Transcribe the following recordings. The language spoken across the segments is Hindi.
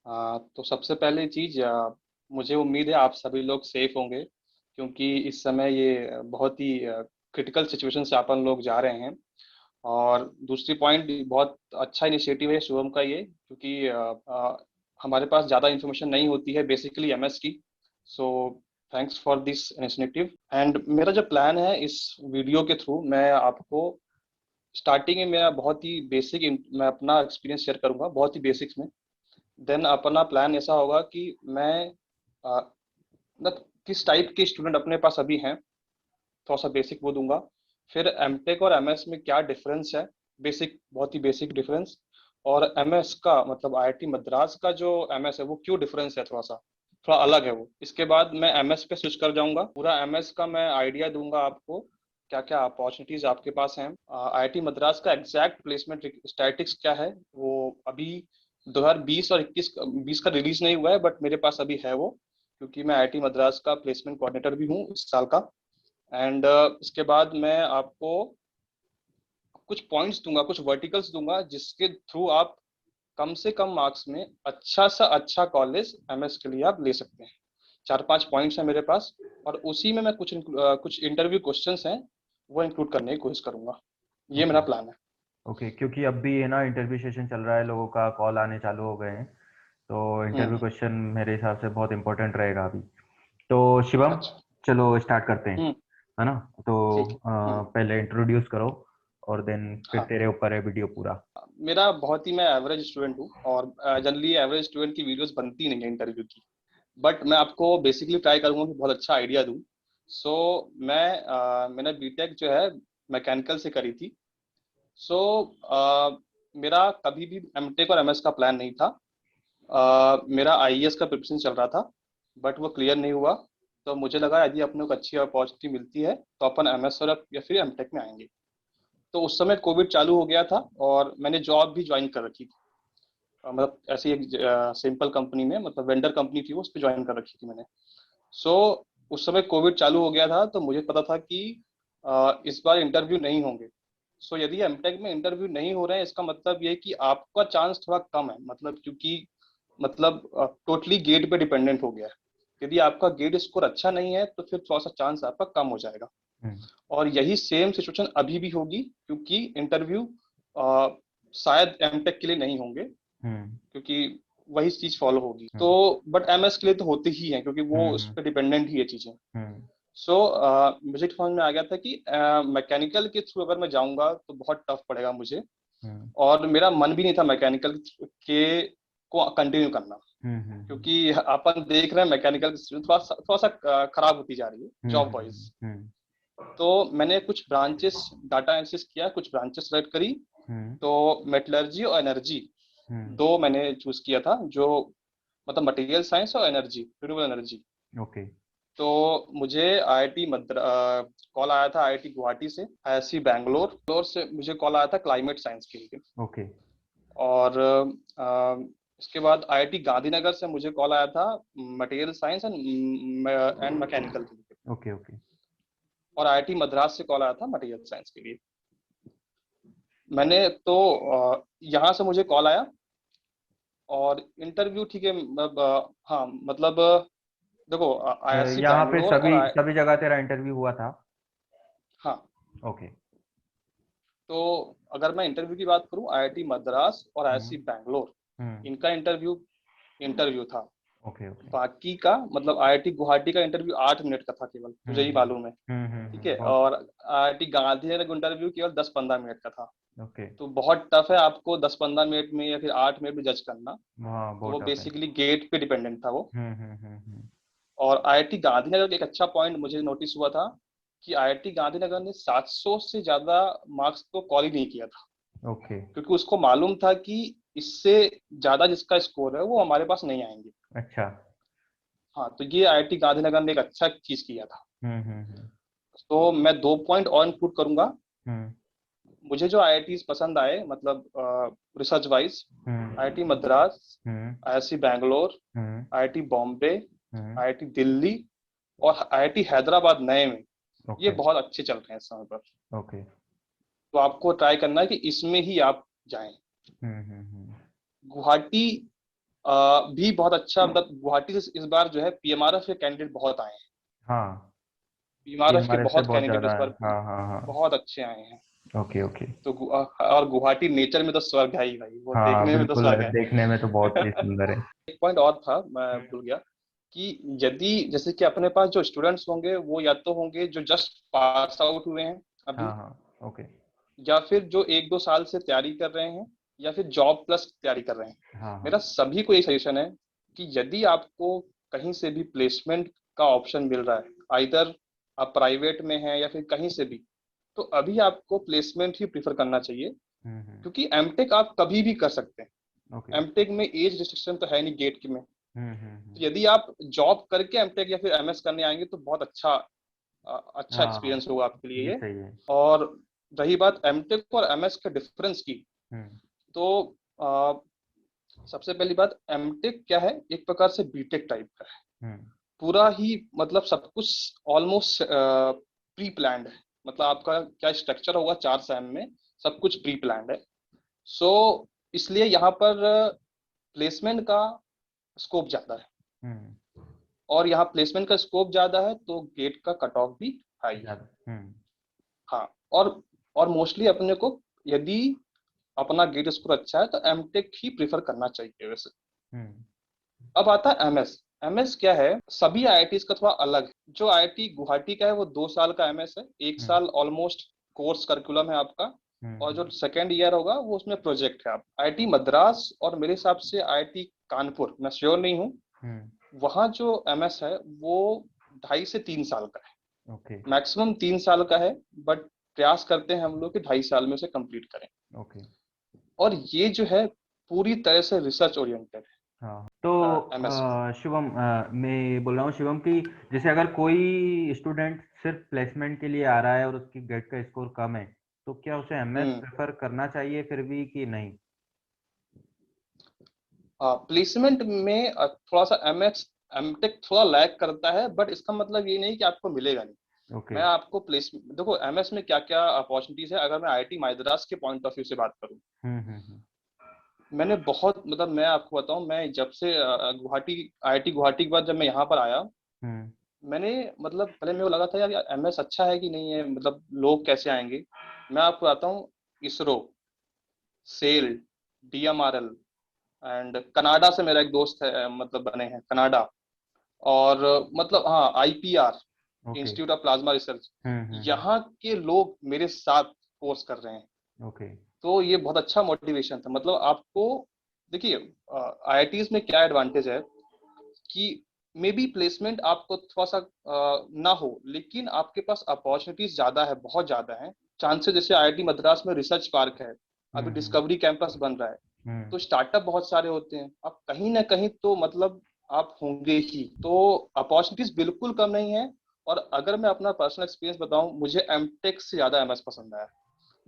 तो सबसे पहली चीज, मुझे उम्मीद है आप सभी लोग सेफ होंगे, क्योंकि इस समय ये बहुत ही क्रिटिकल सिचुएशन से अपन लोग जा रहे हैं। और दूसरी पॉइंट, बहुत अच्छा इनिशिएटिव है शुभम का ये, क्योंकि हमारे पास ज़्यादा इन्फॉर्मेशन नहीं होती है बेसिकली एमएस की। So thanks for this initiative. And मेरा जो प्लान है इस वीडियो के थ्रू, मैं आपको स्टार्टिंग में मेरा बहुत ही बेसिक मैं अपना एक्सपीरियंस शेयर करूंगा, बहुत ही बेसिक्स में। देन अपना प्लान ऐसा होगा कि मैं अ, मतलब किस टाइप के स्टूडेंट अपने पास अभी हैं, थोड़ा सा बेसिक वो दूंगा। फिर एमटेक और एमएस में क्या डिफरेंस है, बेसिक, बहुत ही बेसिक डिफरेंस। और एमएस का मतलब आईआईटी मद्रास का जो एमएस है वो क्यों डिफरेंस है, थोड़ा अलग है वो। इसके बाद मैं एमएस पे स्विच कर जाऊंगा, पूरा एमएस का मैं आइडिया दूंगा आपको, क्या क्या अपॉर्चुनिटीज आपके पास हैं। आईआईटी मद्रास का एग्जैक्ट प्लेसमेंट स्टैटिक्स क्या है वो अभी 2020 और 21 का रिलीज नहीं हुआ है, बट मेरे पास अभी है वो, क्योंकि मैं आईआईटी मद्रास का प्लेसमेंट कोऑर्डिनेटर भी हूँ इस साल का। एंड इसके बाद मैं आपको कुछ पॉइंट्स दूंगा, कुछ वर्टिकल्स दूंगा, जिसके थ्रू आप कम से कम मार्क्स में अच्छा सा अच्छा कॉलेज एमएस के लिए आप ले सकते हैं। 4-5 पॉइंट्स हैं मेरे पास, और उसी में मैं कुछ इंटरव्यू क्वेश्चंस हैं वो इंक्लूड करने की कोशिश करूंगा। ये ओके। मेरा प्लान है। ओके, क्योंकि अब भी है ना इंटरव्यू सेशन चल रहा है, लोगों का कॉल आने चालू हो गए हैं, तो इंटरव्यू हम्म। क्वेश्चन मेरे हिसाब से बहुत इंपॉर्टेंट रहेगा अभी। तो शिवम, अच्छा। चलो स्टार्ट करते हैं, हम्म। है ना? तो ठीक है। पहले इंट्रोड्यूस करो और देन फिर हाँ, तेरे ऊपर है वीडियो पूरा। मेरा बहुत ही, मैं एवरेज स्टूडेंट हूँ, और जनरली एवरेज स्टूडेंट की वीडियोस बनती नहीं है इंटरव्यू की। बट मैं आपको बेसिकली ट्राई करूंगा कि बहुत अच्छा आइडिया दूं। सो मैंने बीटेक जो है मैकेनिकल से करी थी। सो मेरा कभी भी एमटेक और एमएस का प्लान नहीं था। मेरा आईएएस का प्रिपरेशन चल रहा था, बट वो क्लियर नहीं हुआ। तो मुझे लगा यदि अपने को अच्छी अपॉर्चुनिटी मिलती है तो अपन एमएस और या फिर एमटेक में आएंगे। तो उस समय कोविड चालू हो गया था, और मैंने जॉब भी ज्वाइन कर रखी थी। मतलब ऐसी एक सिंपल कंपनी में, मतलब वेंडर कंपनी थी वो, उस पर ज्वाइन कर रखी थी मैंने। सो उस समय कोविड चालू हो गया था, तो मुझे पता था कि इस बार इंटरव्यू नहीं होंगे। सो यदि एमटेक में इंटरव्यू नहीं हो रहे हैं, इसका मतलब ये है कि आपका चांस थोड़ा कम है, मतलब क्योंकि मतलब टोटली गेट पे डिपेंडेंट हो गया है। यदि आपका गेट स्कोर अच्छा नहीं है तो फिर थोड़ा सा चांस आपका कम हो जाएगा। हम्म। और यही सेम सिचुएशन अभी भी होगी, क्योंकि इंटरव्यू शायद एमटेक के लिए नहीं होंगे, हम्म। क्योंकि वही चीज फॉलो होगी। तो हम्म। बट एमएस के लिए तो होते ही हैं, क्योंकि वो उस हम्म। पर डिपेंडेंट ही है चीजें। हम्म। सो मुझे समझ में आ गया था कि मैकेनिकल के थ्रू अगर मैं जाऊंगा तो बहुत टफ पड़ेगा मुझे। हम्म। और मेरा मन भी नहीं था मैकेनिकल के को कंटिन्यू करना, हम्म। हम्म। क्योंकि अपन देख रहे हैं मैकेनिकल थोड़ा सा खराब होती जा रही है हम्म। जॉब हम्म। वाइज। हम्म। तो मैंने कुछ ब्रांचेस डाटा एनालिसिस किया, कुछ ब्रांचेस सेलेक्ट करी। हम्म। तो मेटलर्जी और एनर्जी, हम्म। दो मैंने चूज किया था, जो मतलब मटेरियल साइंस और एनर्जी, रिन्यूएबल एनर्जी। ओके। तो मुझे आईआईटी मद्रा कॉल आया था आईआईटी गुवाहाटी से, आईआईसी बैंगलोर से मुझे कॉल आया था क्लाइमेट साइंस के लिए। ओके। और इसके बाद आईआईटी गांधीनगर से मुझे कॉल आया था मटेरियल साइंस एंड मैकेनिकल के लिए। ओके। ओके। और आईआईटी मद्रास से कॉल आया था मटेरियल साइंस के लिए। मैंने तो यहाँ से मुझे कॉल आया, और इंटरव्यू ठीक है, हाँ मतलब देखो, आईआईसी यहाँ पे बैंगलोर और सभी सभी जगह तेरा इंटरव्यू हुआ था? हाँ। ओके। तो अगर मैं इंटरव्यू की बात करूं, आईआईटी मद्रास और हम्म। आईआईसी बैंगलोर, हम्म। इनका इंटरव्यू इंटरव्यू था। ओके। ओके। बाकी का मतलब आईआईटी गुवाहाटी का इंटरव्यू 8 मिनट का था केवल, मुझे ही हम्म। मालूम है। ठीक है। बहुत। और आईआईटी गांधीनगर का इंटरव्यू केवल 10-15 मिनट का था। ओके। तो बहुत टफ है आपको 10-15 मिनट में या फिर 8 मिनट में जज करना। हाँ, तो बहुत वो टफ है। बेसिकली गेट पे डिपेंडेंट था वो। हम्म। हम्म। हम्म। और आईआईटी गांधीनगर का एक अच्छा पॉइंट मुझे नोटिस हुआ था, कि आईआईटी गांधीनगर ने 700 से ज्यादा मार्क्स को कॉल ही नहीं किया था, ओके। क्योंकि उसको मालूम था कि इससे ज्यादा जिसका स्कोर है वो हमारे पास नहीं आएंगे। अच्छा। हाँ, तो ये आईआईटी गांधीनगर ने एक अच्छा चीज किया था। हम्म। हम्म। तो मैं 2 पॉइंट और इंक्लूड करूंगा। हम्म। मुझे जो आईआईटी पसंद आए, मतलब रिसर्च वाइज, हम्म। आईआईटी मद्रास, हम्म। आईआईसी बैंगलोर, हम्म। आईआईटी बॉम्बे, हम्म। आईआईटी दिल्ली और आईआईटी हैदराबाद नए में, ये ओके। बहुत अच्छे चल रहे हैं इस समय पर। ओके। तो आपको ट्राई करना है कि इसमें ही आप जाएं। हम्म। हम्म। गुवाहाटी भी बहुत अच्छा, मतलब गुवाहाटी से इस बार जो है पीएमआरएफ के कैंडिडेट बहुत आए हैं। हाँ, पीएमआरएफ के हमारे से बहुत बहुत कैंडिडेट ज्यादा इस है। बार हाँ हाँ हाँ। बहुत अच्छे आए हैं। Okay okay. तो और गुवाहाटी नेचर में तो स्वर्ग है ही भाई, वो हाँ देखने में तो बिल्कुल, स्वर्ग है। देखने में तो बहुत ही सुंदर है। एक पॉइंट और था, मैं भूल गया, कि यदि जैसे कि अपने पास जो स्टूडेंट्स होंगे वो या तो होंगे जो जस्ट पास आउट हुए हैं हाँ अभी, हाँ। ओके। या फिर जो 1-2 साल से तैयारी कर रहे हैं, या फिर जॉब प्लस तैयारी कर रहे हैं। हाँ हाँ। मेरा सभी को ये सजेशन है कि यदि आपको कहीं से भी प्लेसमेंट का ऑप्शन मिल रहा है, आइदर आप प्राइवेट में हैं या फिर कहीं से भी, तो अभी आपको प्लेसमेंट ही प्रीफर करना चाहिए। हम्म। क्योंकि एमटेक आप कभी भी कर सकते हैं। ओके। एमटेक में एज रिस्ट्रिक्शन तो है नहीं गेट की में। हम्म। तो यदि आप जॉब करके एमटेक या फिर एमएस करने आएंगे तो बहुत अच्छा हाँ, एक्सपीरियंस होगा आपके लिए ये ये। सही है। और रही बात एमटेक और एमएस के डिफरेंस की, हम्म तो आ, सबसे पहली बात, एमटेक क्या है, एक प्रकार से बीटेक टाइप का है। हम्म। पूरा ही मतलब सब कुछ ऑलमोस्ट प्री प्लान्ड है। मतलब आपका क्या स्ट्रक्चर होगा 4 सेम में, सब कुछ प्री प्लान्ड है। सो इसलिए यहाँ पर प्लेसमेंट का स्कोप ज्यादा है। हम्म। और यहाँ प्लेसमेंट का स्कोप ज्यादा है तो गेट का कट ऑफ भी हाई है। ज्यादा। हाँ। और मोस्टली अपने को, यदि अपना गेट स्कोर अच्छा है तो एमटेक ही प्रीफर करना चाहिए वैसे। हम्म। अब आता है एमएस। एमएस क्या है, सभी आईआईटीज का थोड़ा अलग है। जो आईआईटी गुवाहाटी का है वो 2 साल का एमएस है, एक हम्म। साल ऑलमोस्ट कोर्स करिकुलम है आपका। और हम्म। जो सेकेंड ईयर होगा वो उसमें प्रोजेक्ट है। आप आईआईटी मद्रास और मेरे हिसाब से आईआईटी कानपुर, मैं श्योर नहीं हूँ, हम्म। वहाँ जो एमएस है वो 2.5 से 3 साल का है। ओके मैक्सिमम 3 साल का है, बट प्रयास करते हैं हम लोग कि 2.5 साल में से कंप्लीट करें। ओके। और ये जो है पूरी तरह से रिसर्च ओरिएंटेड हाँ तो है एमएस। शिवम, मैं बोल रहा हूँ शिवम कि जैसे अगर कोई स्टूडेंट सिर्फ प्लेसमेंट के लिए आ रहा है और उसकी गेट का स्कोर कम है, तो क्या उसे एमएस हम्म। प्रेफर करना चाहिए फिर भी कि नहीं? प्लेसमेंट में थोड़ा सा एमटेक थोड़ा लैग करता है, बट इसका मतलब ये नहीं कि आपको मिलेगा नहीं। ओके। मैं आपको देखो एमएस में क्या क्या अपॉर्चुनिटीज है, अगर मैं आईआईटी मद्रास के पॉइंट ऑफ व्यू से बात करूं। हम्म। मैंने बहुत, मतलब मैं आपको बताऊं, मैं जब से गुवाहाटी, आईआईटी गुवाहाटी के बाद जब मैं यहाँ पर आया, हम्म। मैंने, मतलब पहले मेरे को लगा था यार एमएस अच्छा है कि नहीं है, मतलब लोग कैसे आएंगे। मैं आपको बताता हूँ, ISRO, SAIL, DMRL, and Canada से मेरा एक दोस्त है, मतलब बने हैं कनाडा। और मतलब हाँ, IPR, okay. Institute of plasma research, hmm. यहाँ के लोग मेरे साथ कोर्स कर रहे हैं। ओके। तो ये बहुत अच्छा मोटिवेशन था। मतलब आपको देखिए, आईआईटीज में क्या एडवांटेज है कि मे बी प्लेसमेंट आपको थोड़ा सा ना हो, लेकिन आपके पास अपॉर्चुनिटीज ज्यादा है, बहुत ज्यादा है। चांसेस, जैसे आईआईटी मद्रास में रिसर्च पार्क है, अभी हम्म। डिस्कवरी कैंपस बन रहा है, हम्म। तो स्टार्टअप बहुत सारे होते हैं, आप कहीं ना कहीं तो मतलब आप होंगे ही। तो अपॉर्चुनिटीज बिल्कुल कम नहीं है। और अगर मैं अपना पर्सनल एक्सपीरियंस बताऊं, मुझे एमटेक से ज्यादा एमएस पसंद आया।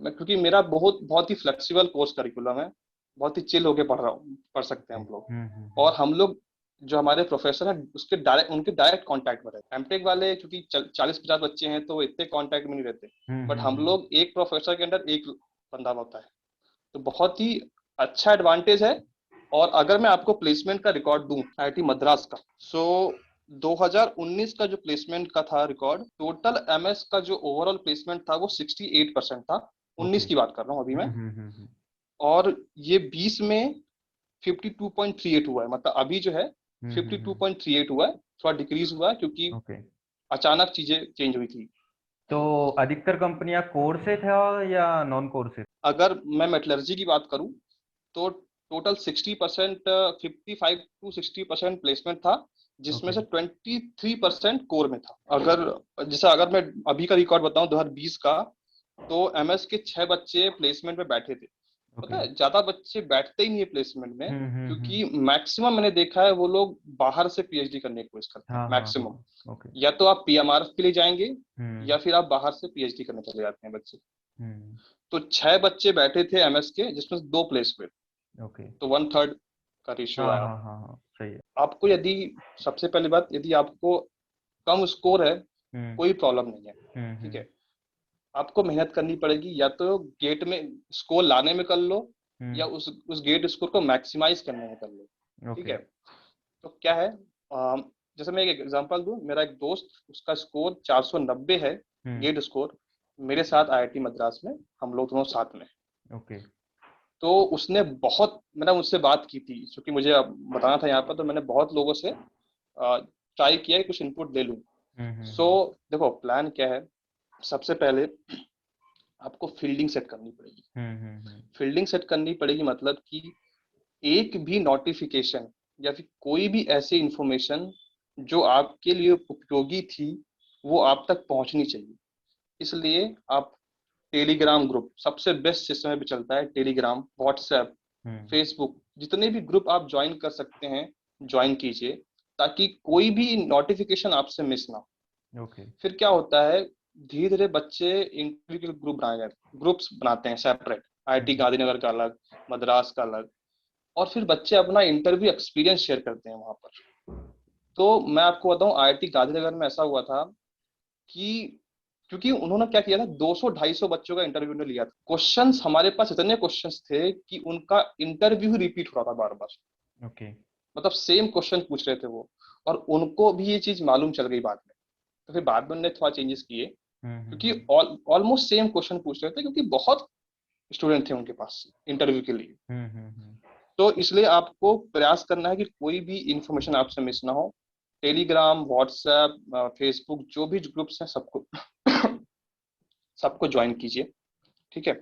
मैं, क्योंकि मेरा बहुत बहुत ही फ्लेक्सिबल कोर्स करिकुलम है, बहुत ही चिल होके पढ़ रहा हूँ, पढ़ सकते हैं ओके। हम लोग। हम्म। और हम लोग, जो हमारे प्रोफेसर हैं उसके डायरेक्ट, उनके डायरेक्ट कांटेक्ट में रहते हैं। एमटेक वाले क्योंकि 40-50 बच्चे हैं तो वो इतने कांटेक्ट में नहीं रहते। बट हम हम्म। लोग एक प्रोफेसर के अंडर एक बंदा होता है, तो बहुत ही अच्छा एडवांटेज है। और अगर मैं आपको प्लेसमेंट का रिकॉर्ड दूं आईआईटी मद्रास का, सो 2019 का जो प्लेसमेंट का था रिकॉर्ड, टोटल एमएस का जो ओवरऑल प्लेसमेंट था वो 68% था। ओके। 19 की बात कर रहा हूँ अभी मैं। हम्म। और ये 20 में 52.38 हुआ है, मतलब अभी जो है हम्म। 52.38 हुआ है। थोड़ा डिक्रीज हुआ है क्योंकि ओके। अचानक चीजें चेंज हुई थी। तो अधिकतर कंपनियां कोर से था या नॉन कोर से? अगर मैं मेटलर्जी की बात करूं तो टोटल 60%, 55 to 60% प्लेसमेंट था, जिसमें ओके। से 23% कोर में था। अगर, जैसे अगर मैं अभी का रिकॉर्ड बताऊं 2020 का, तो एमएस के 6 बच्चे प्लेसमेंट में बैठे थे। ओके। पता है, ज्यादा बच्चे बैठते ही नहीं है प्लेसमेंट में, हम्म। क्योंकि मैक्सिमम मैंने देखा है वो लोग बाहर से पीएचडी करने की कोशिश करते हैं हाँ हाँ मैक्सिमम। हाँ। ओके। या तो आप पीएमआरएफ के लिए जाएंगे, हम्म। या फिर आप बाहर से पीएचडी करने चले जाते हैं बच्चे। हम्म। तो 6 बच्चे बैठे थे एमएस के, जिसमें से 2 प्लेस हुए, ओके। तो 1/3 का रेशियो हाँ आया। हाँ हाँ हाँ, सही है। आपको यदि, सबसे पहली बात, यदि आपको कम स्कोर है, हम्म। कोई प्रॉब्लम नहीं है, ठीक हम्म। है। आपको मेहनत करनी पड़ेगी, या तो गेट में स्कोर लाने में कर लो, या हम्म। उस गेट स्कोर को मैक्सिमाइज करने में कर लो। ठीक ओके। है। तो क्या है, जैसे मैं एक एग्जांपल दूं, मेरा एक दोस्त, उसका स्कोर 490 है, हम्म। गेट स्कोर, मेरे साथ आईआईटी मद्रास में, हम लोग दोनों साथ में। ओके। तो उसने बहुत, मैंने उससे बात की थी क्योंकि मुझे अब बताना था यहाँ पर, तो मैंने बहुत लोगों से ट्राई किया कि कुछ इनपुट ले लूँ। सो हम्म। देखो प्लान क्या है, सबसे पहले आपको फील्डिंग सेट करनी पड़ेगी। हम्म। फील्डिंग सेट करनी पड़ेगी मतलब कि एक भी नोटिफिकेशन या फिर कोई भी ऐसी इंफॉर्मेशन जो आपके लिए उपयोगी थी, वो आप तक पहुंचनी चाहिए। इसलिए आप टेलीग्राम ग्रुप, सबसे बेस्ट सिस्टम पे चलता है टेलीग्राम, व्हाट्सएप, हम्म। फेसबुक, जितने भी ग्रुप आप ज्वाइन कर सकते हैं ज्वाइन कीजिए, ताकि कोई भी नोटिफिकेशन आपसे मिस ना हो। ओके। फिर क्या होता है, धीरे धीरे बच्चे इंटरव्यू के ग्रुप्स बनाते हैं सेपरेट, आईआईटी हम्म। गांधीनगर का अलग, मद्रास का अलग, और फिर बच्चे अपना इंटरव्यू एक्सपीरियंस शेयर करते हैं वहां पर। तो मैं आपको बताऊं, आईआईटी गांधीनगर में ऐसा हुआ था कि क्योंकि उन्होंने क्या किया था, 200-250 बच्चों का इंटरव्यू ने लिया था, क्वेश्चंस हमारे पास इतने क्वेश्चंस थे कि उनका इंटरव्यू ही रिपीट हो रहा था बार बार, ओके। मतलब सेम क्वेश्चन पूछ रहे थे वो, और उनको भी ये चीज मालूम चल गई बाद में। तो फिर बाद में उन्होंने थोड़ा चेंजेस किए, क्योंकि ऑलमोस्ट सेम क्वेश्चन पूछ रहे थे, क्योंकि बहुत स्टूडेंट थे उनके पास इंटरव्यू के लिए। हम्म। तो इसलिए आपको प्रयास करना है कि कोई भी इंफॉर्मेशन आपसे मिस ना हो। टेलीग्राम, व्हाट्सएप, फेसबुक, जो भी ग्रुप्स हैं सबको सबको ज्वाइन कीजिए। ठीक है।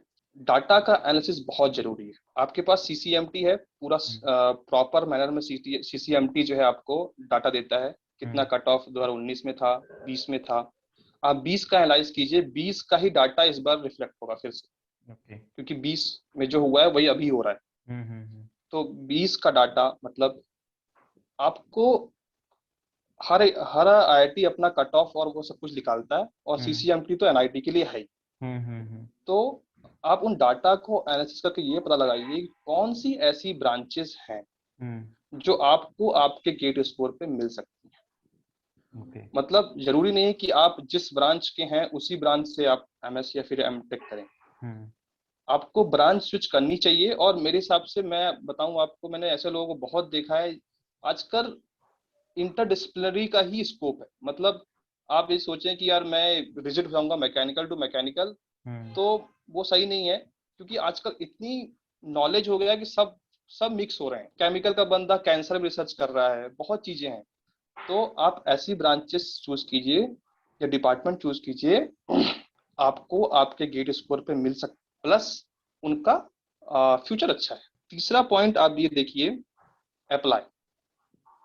डाटा का एनालिसिस बहुत जरूरी है। आपके पास सीसीएमटी है, पूरा प्रॉपर मैनर में सीसीएमटी जो है आपको डाटा देता है, कितना कट ऑफ 2019 में था, 20 में था। आप 20 का एनालाइज कीजिए, 20 का ही डाटा इस बार रिफ्लेक्ट होगा फिर से, ओके। क्योंकि 20 में जो हुआ है वही अभी हो रहा है। तो 20 का डाटा मतलब आपको, हर हर आईआईटी अपना कट ऑफ और वो सब कुछ निकालता है, और सीसीएमटी तो एनआईटी के लिए है ही। तो आप उन डाटा को एनालिसिस करके ये पता लगाइए कि कौन सी ऐसी ब्रांचेस हैं जो आपको आपके गेट स्कोर पे मिल सकती हैं। ओके। मतलब जरूरी नहीं है कि आप जिस ब्रांच के हैं उसी ब्रांच से आप एमएस या फिर एमटेक करें, आपको ब्रांच स्विच करनी चाहिए। और मेरे हिसाब से मैं बताऊं आपको, मैंने ऐसे लोगों को बहुत देखा है आजकल, इंटरडिसिप्लिनरी का ही स्कोप है। मतलब आप ये सोचें कि यार मैं रिजिड हो जाऊंगा मैकेनिकल टू मैकेनिकल, तो वो सही नहीं है, क्योंकि आजकल इतनी नॉलेज हो गया है कि सब सब मिक्स हो रहे हैं। केमिकल का बंदा कैंसर में रिसर्च कर रहा है, बहुत चीजें हैं। तो आप ऐसी ब्रांचेस चूज कीजिए या डिपार्टमेंट चूज कीजिए, आपको आपके गेट स्कोर पे मिल सक, प्लस उनका फ्यूचर अच्छा है। तीसरा पॉइंट आप ये देखिए, अप्लाई।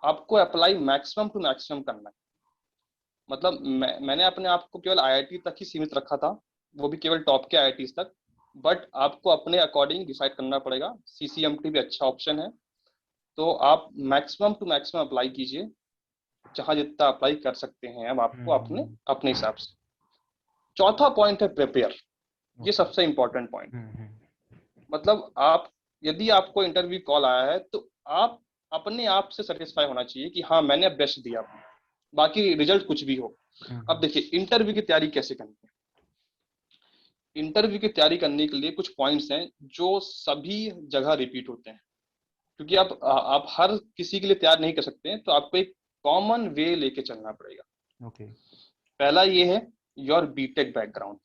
आपको अप्लाई मैक्सिमम टू मैक्सिमम करना है। मतलब मैंने अपने आप को केवल आईआईटी तक ही सीमित रखा था, वो भी केवल टॉप के आईआईटी तक। बट आपको अपने अकॉर्डिंग डिसाइड करना पड़ेगा, सीसीएमटी भी अच्छा ऑप्शन है। तो आप मैक्सिमम टू मैक्सिमम अप्लाई कीजिए, जहां जितना अप्लाई कर सकते हैं अब आपको अपने अपने हिसाब से। चौथा पॉइंट है प्रिपेयर। ये ओके। सबसे इंपॉर्टेंट पॉइंट। मतलब आप, यदि आपको इंटरव्यू कॉल आया है तो आप अपने आप से सेटिस्फाई होना चाहिए कि हाँ मैंने बेस्ट दिया अपना, बाकी रिजल्ट कुछ भी हो। अब देखिए इंटरव्यू की तैयारी कैसे करनी है। इंटरव्यू की तैयारी करने के लिए कुछ पॉइंट्स हैं जो सभी जगह रिपीट होते हैं, क्योंकि आप हर किसी के लिए तैयार नहीं कर सकते हैं, तो आपको एक कॉमन वे लेके चलना पड़ेगा। ओके। पहला ये है, योर बीटेक बैकग्राउंड।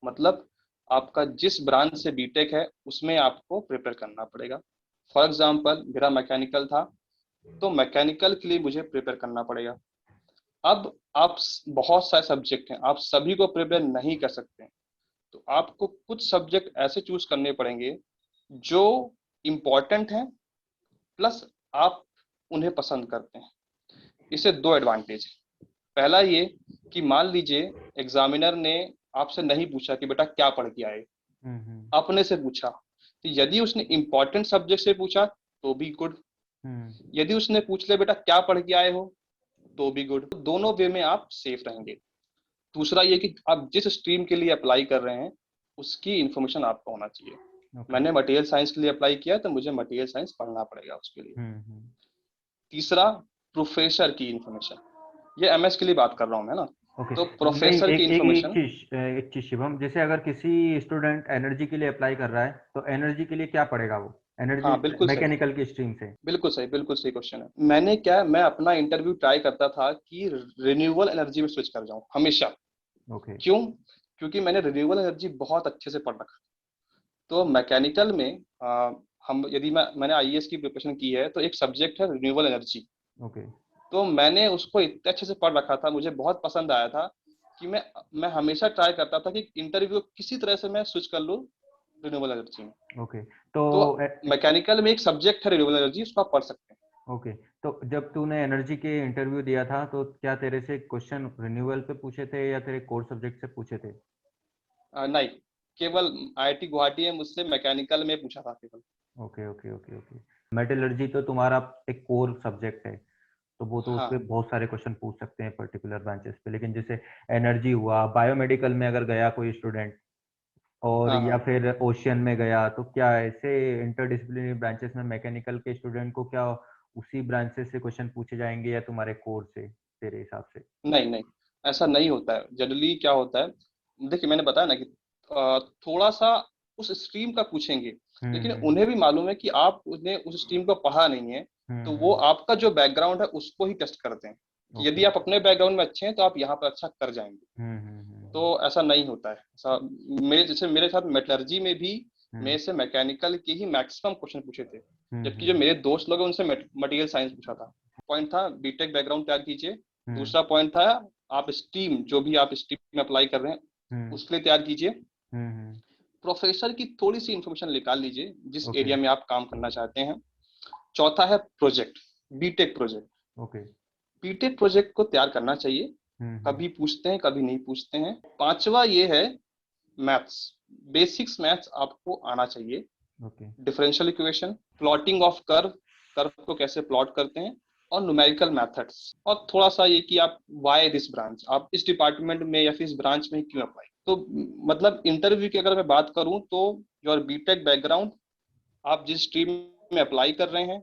मतलब आपका जिस ब्रांच से बीटेक है उसमें आपको प्रिपेयर करना पड़ेगा। फॉर एग्जाम्पल मेरा मैकेनिकल था, तो मैकेनिकल के लिए मुझे प्रिपेयर करना पड़ेगा। अब आप, बहुत सारे सब्जेक्ट हैं, आप सभी को प्रिपेयर नहीं कर सकते, तो आपको कुछ सब्जेक्ट ऐसे चूज करने पड़ेंगे जो इम्पोर्टेंट हैं, प्लस आप उन्हें पसंद करते हैं। इससे दो एडवांटेज है। पहला ये कि मान लीजिए एग्जामिनर ने आपसे नहीं पूछा कि बेटा क्या पढ़ के आए, अपने से पूछा, तो यदि उसने इंपॉर्टेंट सब्जेक्ट से पूछा तो भी गुड, यदि उसने पूछ लिया बेटा क्या पढ़ के आए हो तो भी गुड। दोनों वे में आप सेफ रहेंगे। दूसरा ये कि आप जिस स्ट्रीम के लिए अप्लाई कर रहे हैं उसकी इंफॉर्मेशन आपको होना चाहिए। ओके। मैंने मटेरियल साइंस के लिए अप्लाई किया, तो मुझे मटेरियल साइंस पढ़ना पड़ेगा उसके लिए। तीसरा, प्रोफेसर की इंफॉर्मेशन, ये एमएस के लिए बात कर रहा हूँ मैं ना, ओके। तो नहीं, प्रोफेसर की इंफॉर्मेशन। एक चीज शिवम, जैसे अगर किसी स्टूडेंट एनर्जी के लिए अप्लाई कर रहा है तो एनर्जी के लिए क्या पढ़ेगा वो? एनर्जी हाँ बिल्कुल सही, मैकेनिकल की स्ट्रीम से। बिल्कुल सही क्वेश्चन है। मैंने क्या, मैं अपना इंटरव्यू ट्राई करता था कि रिन्यूएबल एनर्जी में स्विच कर जाऊं हमेशा। ओके। क्यों? क्योंकि मैंने रिन्यूएबल एनर्जी बहुत अच्छे से पढ़ रखा। तो मैकेनिकल में हम यदि मैंने आईएएस की प्रिपरेशन की है, तो एक सब्जेक्ट है रिन्यूएबल एनर्जी। ओके। तो मैंने उसको इतने अच्छे से पढ़ रखा था, मुझे बहुत पसंद आया था कि मैं हमेशा ट्राई करता था कि इंटरव्यू किसी तरह से मैं स्विच कर लूँ रिन्यूएबल एनर्जी में। ओके। तो तो मैकेनिकल में एक सब्जेक्ट है रिन्यूएबल एनर्जी, उसको आप पढ़ सकते हैं। ओके, तो जब तूने एनर्जी के इंटरव्यू दिया था तो क्या तेरे से क्वेश्चन रिन्यूअल पे पूछे थे या तेरे कोर सब्जेक्ट से पूछे थे? नहीं, केवल आईआईटी गुवाहाटी में मुझसे मैकेनिकल में पूछा था केवल। Okay okay okay okay. Metallurgy तो तुम्हारा एक कोर सब्जेक्ट है, तो वो तो उसपे हाँ बहुत सारे क्वेश्चन पूछ सकते हैं पर्टिकुलर ब्रांचेस पे, लेकिन जैसे एनर्जी हुआ, बायोमेडिकल में अगर गया कोई स्टूडेंट और हाँ या हाँ। फिर ओशियन में गया, तो क्या ऐसे इंटरडिसिप्लिनरी ब्रांचेस में मैकेनिकल के स्टूडेंट को क्या उसी ब्रांचेस से क्वेश्चन पूछे जाएंगे या तुम्हारे कोर से, तेरे हिसाब से? नहीं नहीं, ऐसा नहीं होता है। जनरली क्या होता है, देखिए मैंने बताया ना कि थोड़ा सा उस स्ट्रीम का पूछेंगे, लेकिन हम्म। उन्हें भी मालूम है कि आप उसने उस स्ट्रीम को पढ़ा नहीं है। तो वो हम्म। आपका जो बैकग्राउंड है उसको ही टेस्ट करते हैं कि ओके। यदि आप अपने बैकग्राउंड में अच्छे हैं तो आप यहाँ पर अच्छा कर जाएंगे। तो हम्म। ऐसा नहीं होता है। ऐसा मेरे साथ मेटलर्जी में भी हम्म। मेरे से मैकेनिकल के ही मैक्सिमम क्वेश्चन पूछे थे, जबकि जो हम्म। मेरे दोस्त लोग हैं उनसे मटेरियल साइंस पूछा था। पॉइंट था बीटेक बैकग्राउंड तैयार कीजिए। हम्म। दूसरा पॉइंट था आप स्ट्रीम, जो भी आप स्ट्रीम में अप्लाई कर रहे हैं हम्म। उसके लिए तैयार कीजिए। हम्म। प्रोफेसर की थोड़ी सी इंफॉर्मेशन निकाल लीजिए जिस ओके। एरिया में आप काम करना चाहते हैं। चौथा है project, BTech project. Okay. BTech project को तैयार करना चाहिए, हम्म। कभी पूछते हैं कभी नहीं पूछते हैं। पांचवा ये है मैथ्स, बेसिक्स मैथ्स आपको आना चाहिए। Okay. Differential equation, plotting of curve, curve को कैसे प्लॉट करते हैं, और न्यूमेरिकल मेथड्स। और थोड़ा सा ये कि आप वाई दिस ब्रांच, आप इस डिपार्टमेंट में या फिर इस ब्रांच में क्यों अप्लाई। तो मतलब इंटरव्यू की अगर मैं बात करूं तो योर बीटेक बैकग्राउंड, आप जिस स्ट्रीम में अप्लाई कर रहे हैं,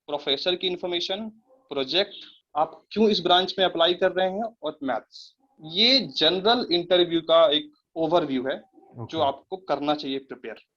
प्रोफेसर की इंफॉर्मेशन, प्रोजेक्ट, आप क्यों इस ब्रांच में अप्लाई कर रहे हैं, और मैथ्स। ये जनरल इंटरव्यू का एक ओवरव्यू है जो ओके। आपको करना चाहिए प्रिपेयर।